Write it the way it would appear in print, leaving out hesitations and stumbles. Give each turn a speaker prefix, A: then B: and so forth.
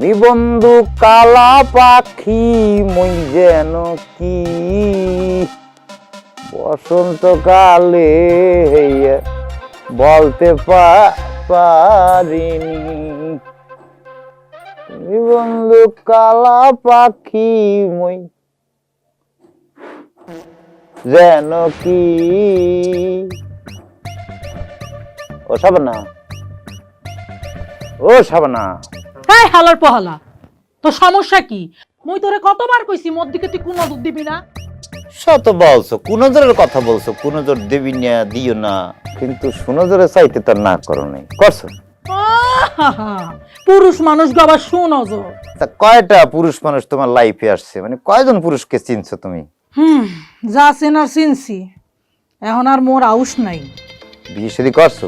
A: তুমি বন্ধু কালা পাখি মই যেন কি বসন্তকালে বলতে পারিনি। তুমি বন্ধু কালা পাখি মই যেন কি। ও সাবানা, ও সাবানা।
B: হ্যাঁ হালার পহালা, তোর সমস্যা কি? মুই তোরে কতবার কইছি মোর দিকে তুই কোন নজর দিবি না।
A: শত বলছো কোন জোরের কথা বলছো, কোন জোর দেবি না দিও না, কিন্তু শুনো জোরে চাইতে তো না করো নাই করছো।
B: আহা, পুরুষ মানুষ গো আবার সুনজর।
A: তা কয়টা পুরুষ মানুষ তোমার লাইফে আসছে, মানে কয়জন পুরুষকে চিনছো তুমি?
B: যা চেনার চিনছি, এখন আর মোর আউশ নাই।
A: বিয়ে শাদী করছো?